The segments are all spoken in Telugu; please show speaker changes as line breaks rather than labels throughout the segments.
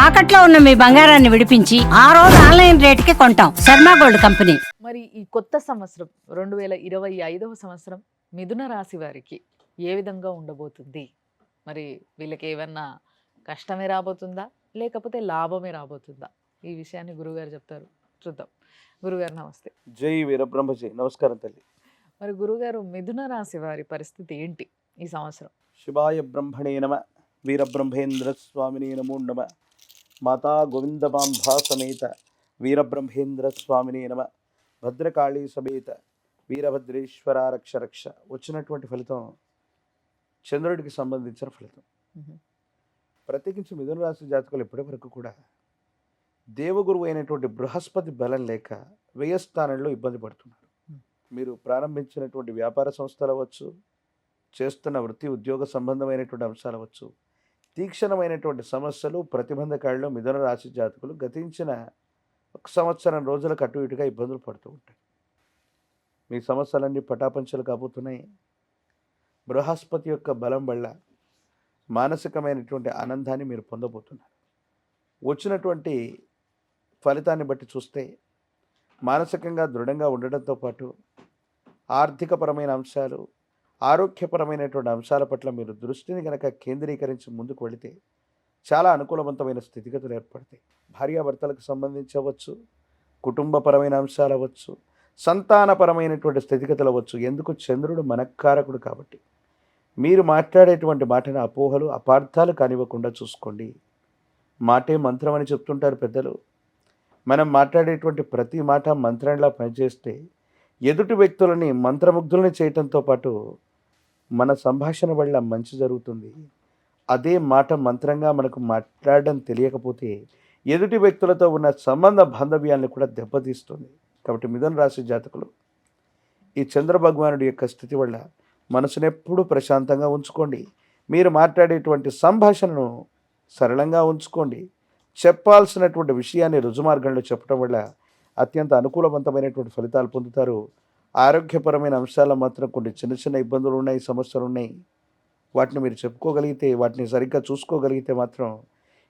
తాకట్లో ఉన్న మీ బంగారాన్ని విడిపించి ఆ రోజు ఆన్లైన్ రేటుకి కొంటాం. Sharma gold company.
మరి ఈ కొత్త సంవత్సరం 2025వ సంవత్సరం మిథున రాశి వారికి ఏ విధంగా ఉండబోతుంది? మరి వీళ్ళకి ఏమన్నా కష్టమే రాబోతుందా? లేకపోతే లాభమే రాబోతుందా? ఈ విషయాన్ని గురుగారు చెప్తారు. చూద్దాం. గురుగారు నమస్తే.
జై వీరబ్రహ్మజీ. నమస్కారం తల్లి.
మరి గురుగారు మిథున రాశి వారి పరిస్థితి ఏంటి ఈ సంవత్సరం?
శివాయ బ్రహ్మణే నమ. వీరబ్రహ్మేంద్ర స్వామినే నమో నమ. మాతా గోవిందమాంబా సమేత వీరబ్రహ్మేంద్ర స్వామినే నమ. భద్రకాళీ సమేత వీరభద్రేశ్వర రక్ష రక్ష. వచ్చినటువంటి ఫలితం చంద్రుడికి సంబంధించిన ఫలితం. ప్రత్యేకించి మిథున రాశి జాతకులు ఇప్పటి వరకు కూడా దేవగురువు అయినటువంటి బృహస్పతి బలం లేక వ్యయస్థానంలో ఇబ్బంది పడుతున్నారు. మీరు ప్రారంభించినటువంటి వ్యాపార సంస్థలు అవ్వచ్చు, చేస్తున్న వృత్తి ఉద్యోగ సంబంధమైనటువంటి అంశాలు అవ్వచ్చు, తీక్షణమైనటువంటి సమస్యలు ప్రతిబంధకాలలో మిథున రాశి జాతకులు గతించిన 1 సంవత్సరం రోజులకు అటు ఇటుగా ఇబ్బందులు పడుతూ ఉంటాయి. మీ సమస్యలన్నీ పటాపంచలు కాబోతున్నాయి. బృహస్పతి యొక్క బలం వల్ల మానసికమైనటువంటి ఆనందాన్ని మీరు పొందబోతున్నారు. వచ్చినటువంటి ఫలితాన్ని బట్టి చూస్తే మానసికంగా దృఢంగా ఉండడంతో పాటు ఆర్థికపరమైన అంశాలు, ఆరోగ్యపరమైనటువంటి అంశాల పట్ల మీరు దృష్టిని కనుక కేంద్రీకరించి ముందుకు వెళితే చాలా అనుకూలవంతమైన స్థితిగతులు ఏర్పడతాయి. భార్యాభర్తలకు సంబంధించవచ్చు, కుటుంబపరమైన అంశాలు అవ్వచ్చు, సంతానపరమైనటువంటి స్థితిగతులు అవ్వచ్చు. ఎందుకు? చంద్రుడు మనఃకారకుడు కాబట్టి మీరు మాట్లాడేటువంటి మాటను అపోహలు, అపార్థాలు కానివ్వకుండా చూసుకోండి. మాటే మంత్రం అని చెప్తుంటారు పెద్దలు. మనం మాట్లాడేటువంటి ప్రతి మాట మంత్రంలా పనిచేస్తే ఎదుటి వ్యక్తులని మంత్రముగ్ధులని చేయటంతో పాటు మన సంభాషణ వల్ల మంచి జరుగుతుంది. అదే మాట మంత్రంగా మనకు మాట్లాడడం తెలియకపోతే ఎదుటి వ్యక్తులతో ఉన్న సంబంధ బాంధవ్యాలను కూడా దెబ్బతీస్తుంది. కాబట్టి మిథున రాశి జాతకులు ఈ చంద్ర భగవానుడి యొక్క స్థితి వల్ల మనసునెప్పుడూ ప్రశాంతంగా ఉంచుకోండి. మీరు మాట్లాడేటువంటి సంభాషణను సరళంగా ఉంచుకోండి. చెప్పాల్సినటువంటి విషయాన్ని రుజుమార్గంలో చెప్పడం వల్ల అత్యంత అనుకూలవంతమైనటువంటి ఫలితాలు పొందుతారు. ఆరోగ్యపరమైన అంశాల్లో మాత్రం కొన్ని చిన్న చిన్న ఇబ్బందులు ఉన్నాయి, సమస్యలు ఉన్నాయి. వాటిని మీరు చెప్పుకోగలిగితే, వాటిని సరిగ్గా చూసుకోగలిగితే మాత్రం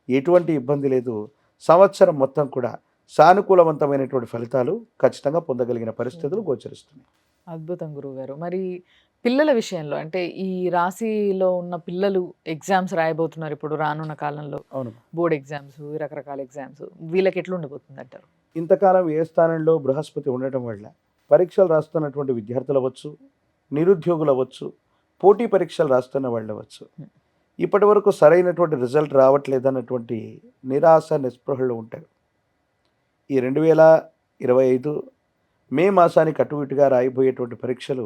ఎటువంటి ఇబ్బంది లేదు. సంవత్సరం మొత్తం కూడా సానుకూలవంతమైనటువంటి ఫలితాలు ఖచ్చితంగా పొందగలిగిన పరిస్థితులు గోచరిస్తున్నాయి.
అద్భుతం గురుగారు. మరి పిల్లల విషయంలో అంటే ఈ రాశిలో ఉన్న పిల్లలు ఎగ్జామ్స్ రాయబోతున్నారు ఇప్పుడు రానున్న కాలంలో.
అవును.
బోర్డ్ ఎగ్జామ్స్, రకరకాల ఎగ్జామ్స్, వీళ్ళకి ఎట్లా ఉండబోతుంది అంటారు?
ఇంతకాలం ఏ స్థానంలో బృహస్పతి ఉండటం వల్ల పరీక్షలు రాస్తున్నటువంటి విద్యార్థులు అవ్వచ్చు, నిరుద్యోగులు అవ్వచ్చు, పోటీ పరీక్షలు రాస్తున్న వాళ్ళు అవ్వచ్చు, ఇప్పటి వరకు సరైనటువంటి రిజల్ట్ రావట్లేదన్నటువంటి నిరాశ నిస్పృహలు ఉంటారు. ఈ 2025 మే మాసానికి అటు ఇటుగా రాయిపోయేటువంటి పరీక్షలు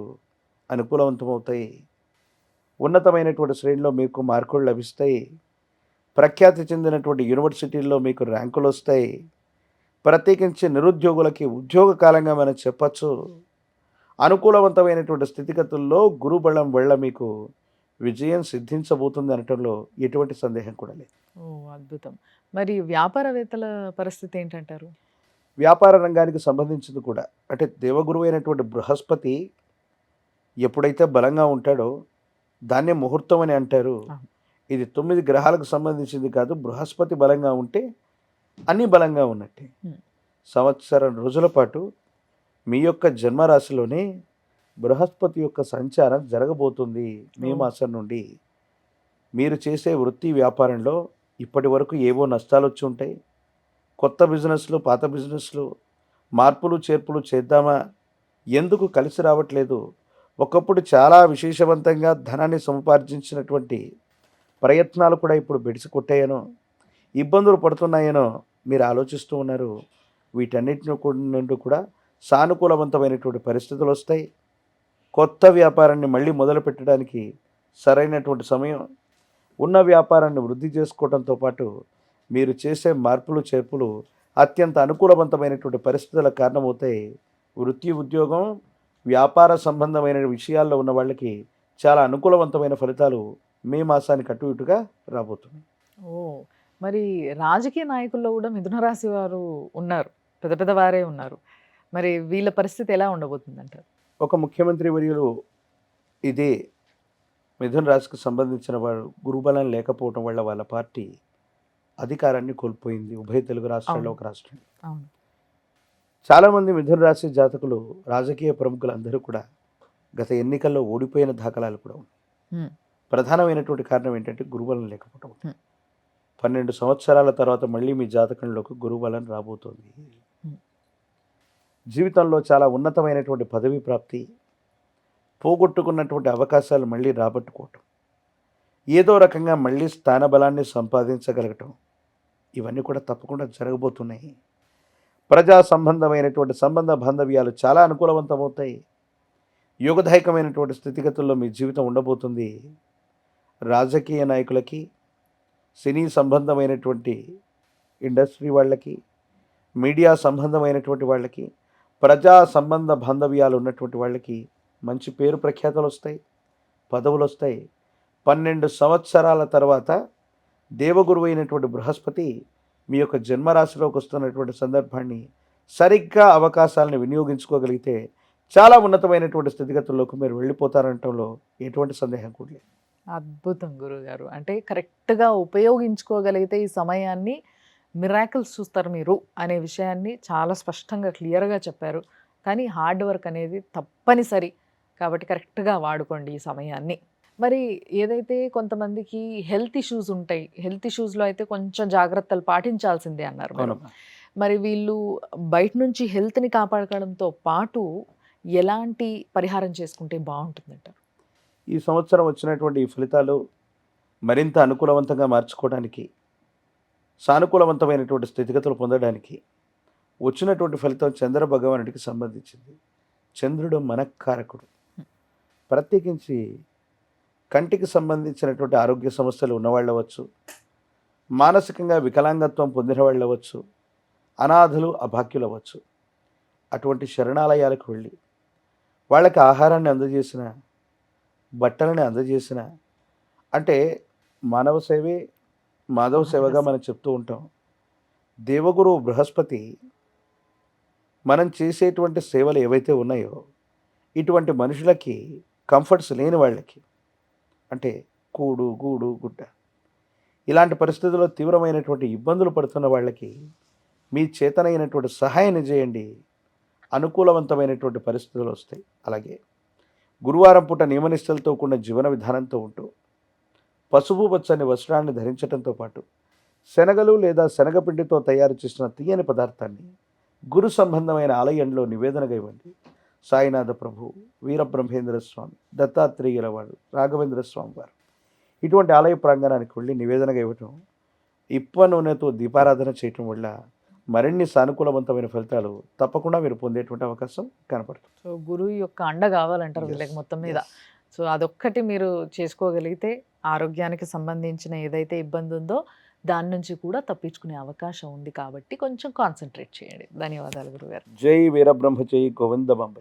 అనుకూలవంతమవుతాయి. ఉన్నతమైనటువంటి శ్రేణిలో మీకు మార్కులు లభిస్తాయి. ప్రఖ్యాతి చెందినటువంటి యూనివర్సిటీల్లో మీకు ర్యాంకులు వస్తాయి. ప్రత్యేకించి నిరుద్యోగులకి ఉద్యోగ కాలంగా మనం చెప్పచ్చు. అనుకూలవంతమైనటువంటి స్థితిగతుల్లో గురుబలం వల్ల మీకు విజయం సిద్ధించబోతుంది అనటంలో ఎటువంటి సందేహం కూడా లేదు.
ఓ అద్భుతం. మరి వ్యాపారవేత్తల పరిస్థితి ఏంటంటారు?
వ్యాపార రంగానికి సంబంధించింది కూడా అంటే దేవగురువు అయినటువంటి బృహస్పతి ఎప్పుడైతే బలంగా ఉంటాడో దాన్నే ముహూర్తం అని అంటారు. ఇది 9 గ్రహాలకు సంబంధించింది కాదు. బృహస్పతి బలంగా ఉంటే అన్నీ బలంగా ఉన్నట్టే. సంవత్సరం రోజుల పాటు మీ యొక్క జన్మరాశిలోనే బృహస్పతి యొక్క సంచారం జరగబోతుంది. మే మాసం నుండి మీరు చేసే వృత్తి వ్యాపారంలో ఇప్పటి వరకు ఏవో నష్టాలు వచ్చి ఉంటాయి. కొత్త బిజినెస్లు, పాత బిజినెస్లు, మార్పులు చేర్పులు చేద్దామా, ఎందుకు కలిసి రావట్లేదు, ఒకప్పుడు చాలా విశేషవంతంగా ధనాన్ని సముపార్జించినటువంటి ప్రయత్నాలు కూడా ఇప్పుడు బెడిసి కొట్టాయనో, ఇబ్బందులు పడుతున్నాయనో మీరు ఆలోచిస్తూ ఉన్నారు. వీటన్నిటిని నుండి కూడా సానుకూలవంతమైనటువంటి పరిస్థితులు వస్తాయి. కొత్త వ్యాపారాన్ని మళ్ళీ మొదలు పెట్టడానికి సరైనటువంటి సమయం. ఉన్న వ్యాపారాన్ని వృద్ధి చేసుకోవడంతో పాటు మీరు చేసే మార్పులు చేర్పులు అత్యంత అనుకూలవంతమైనటువంటి పరిస్థితులకు కారణమవుతాయి. వృత్తి ఉద్యోగం వ్యాపార సంబంధమైన విషయాల్లో ఉన్న వాళ్ళకి చాలా అనుకూలవంతమైన ఫలితాలు మే మాసానికి అటు ఇటుగా రాబోతున్నాయి.
ఓ మరి రాజకీయ నాయకుల్లో కూడా మిథున రాశి వారు ఉన్నారు, పెద్ద పెద్ద వారే ఉన్నారు. మరి వీళ్ళ పరిస్థితి ఎలా ఉండబోతుంది అంటారు?
ఒక ముఖ్యమంత్రి వర్యులు ఇదే మిథున రాశికి సంబంధించిన వారు గురుబలం లేకపోవటం వల్ల వాళ్ళ పార్టీ అధికారాన్ని కోల్పోయింది. ఉభయ తెలుగు రాష్ట్రాల్లో
అవును.
ఒక రాష్ట్రం.
అవును.
చాలామంది మిథున రాశి జాతకులు, రాజకీయ ప్రముఖులు అందరూ కూడా గత ఎన్నికల్లో ఓడిపోయిన దాఖలాలు కూడా ఉన్నాయి.
హ్మ్.
ప్రధానమైనటువంటి కారణం ఏంటంటే గురుబలం లేకపోవడం.
హ్మ్.
12 సంవత్సరాల తర్వాత మళ్ళీ మీ జాతకంలోకి గురుబలం రాబోతోంది.
హ్మ్.
జీవితంలో చాలా ఉన్నతమైనటువంటి పదవి ప్రాప్తి, పోగొట్టుకున్నటువంటి అవకాశాలు మళ్ళీ రాబట్టుకోవటం, ఏదో రకంగా మళ్ళీ స్థానబలాన్ని సంపాదించగలగటం, ఇవన్నీ కూడా తప్పకుండా జరగబోతున్నాయి. ప్రజా సంబంధమైనటువంటి సంబంధ బాంధవ్యాలు చాలా అనుకూలవంతమవుతాయి. యోగదాయకమైనటువంటి స్థితిగతుల్లో మీ జీవితం ఉండబోతుంది. రాజకీయ నాయకులకి, సినీ సంబంధమైనటువంటి ఇండస్ట్రీ వాళ్ళకి, మీడియా సంబంధమైనటువంటి వాళ్ళకి, ప్రజా సంబంధ బాంధవ్యాలు ఉన్నటువంటి వాళ్ళకి మంచి పేరు ప్రఖ్యాతలు వస్తాయి, పదవులు వస్తాయి. 12 సంవత్సరాల తర్వాత దేవగురువు అయినటువంటి బృహస్పతి మీ యొక్క జన్మరాశిలోకి వస్తున్నటువంటి సందర్భాన్ని సరిగ్గా అవకాశాలను వినియోగించుకోగలిగితే చాలా ఉన్నతమైనటువంటి స్థితిగతుల్లోకి మీరు వెళ్ళిపోతారంటంలో ఎటువంటి సందేహం కూడా లేదు.
అద్భుతం గురుగారు. అంటే కరెక్ట్‌గా ఉపయోగించుకోగలిగితే ఈ సమయాన్ని మిరాకిల్స్ చూస్తారు మీరు అనే విషయాన్ని చాలా స్పష్టంగా క్లియర్‌గా చెప్పారు. కానీ హార్డ్ వర్క్ అనేది తప్పనిసరి. కాబట్టి కరెక్ట్‌గా వాడుకోండి ఈ సమయాన్ని. మరి ఏదైతే కొంతమందికి హెల్త్ ఇష్యూస్ ఉంటాయి. హెల్త్ ఇష్యూస్‌లో అయితే కొంచెం జాగ్రత్తలు పాటించాల్సిందే అన్నారు మీరు.
అవునమ్మా.
మరి వీళ్ళు బయట నుంచి హెల్త్‌ని కాపాడుకోవడంతో పాటు ఎలాంటి పరిహారం చేసుకుంటే బావుంటుందంటారు?
ఈ సంవత్సరం వచ్చినటువంటి ఈ ఫలితాలు మరింత అనుకూలవంతంగా మార్చుకోవడానికి, సానుకూలవంతమైనటువంటి స్థితిగతులు పొందడానికి వచ్చినటువంటి ఫలితం చంద్ర భగవానుడికి సంబంధించింది. చంద్రుడు మనఃకారకుడు. ప్రత్యేకించి కంటికి సంబంధించినటువంటి ఆరోగ్య సమస్యలు ఉన్నవాళ్ళు అవ్వచ్చు, మానసికంగా వికలాంగత్వం పొందిన వాళ్ళు అవ్వచ్చు, అనాథలు అభాగ్యులు అవ్వచ్చు. అటువంటి శరణాలయాలకు వెళ్ళి వాళ్ళకి ఆహారాన్ని అందజేసిన, బట్టలని అందజేసిన, అంటే మానవ సేవే మాధవ సేవగా మనం చెప్తూ ఉంటాం. దేవగురువు బృహస్పతి మనం చేసేటువంటి సేవలు ఏవైతే ఉన్నాయో ఇటువంటి మనుషులకి, కంఫర్ట్స్ లేని వాళ్ళకి, అంటే కూడు గూడు గుడ్డ ఇలాంటి పరిస్థితుల్లో తీవ్రమైనటువంటి ఇబ్బందులు పడుతున్న వాళ్ళకి మీ చేతనైనటువంటి సహాయాన్ని చేయండి. అనుకూలవంతమైనటువంటి పరిస్థితులు వస్తాయి. అలాగే గురువారం పూట నియమనిష్టలతో కూడిన జీవన విధానంతో ఉంటూ పసుపు పచ్చని వస్త్రాన్ని ధరించడంతో పాటు శనగలు లేదా శనగపిండితో తయారు చేసిన తీయని పదార్థాన్ని గురు సంబంధమైన ఆలయంలో నివేదనగా ఇవ్వండి. సాయినాథ ప్రభు, వీరబ్రహ్మేంద్ర స్వామి, దత్తాత్రేయుల వారు, రాఘవేంద్ర స్వామి వారు ఇటువంటి ఆలయ ప్రాంగణానికి వెళ్ళి నివేదనగా ఇవ్వటం, ఇప్ప నూనెతో దీపారాధన చేయటం వల్ల మరిన్ని సానుకూలవంతమైన ఫలితాలు తప్పకుండా మీరు పొందేటువంటి అవకాశం కనపడుతుంది.
సో గురువు యొక్క అండ కావాలంటారు వీళ్ళకి మొత్తం మీద.
Yes.
సో అదొక్కటి మీరు చేసుకోగలిగితే ఆరోగ్యానికి సంబంధించిన ఏదైతే ఇబ్బంది ఉందో దాని నుంచి కూడా తప్పించుకునే అవకాశం ఉంది. కాబట్టి కొంచెం కాన్సన్ట్రేట్ చేయండి. ధన్యవాదాలు గురుగారు.
జై వీరబ్రహ్మ జై గోవింద బంబ.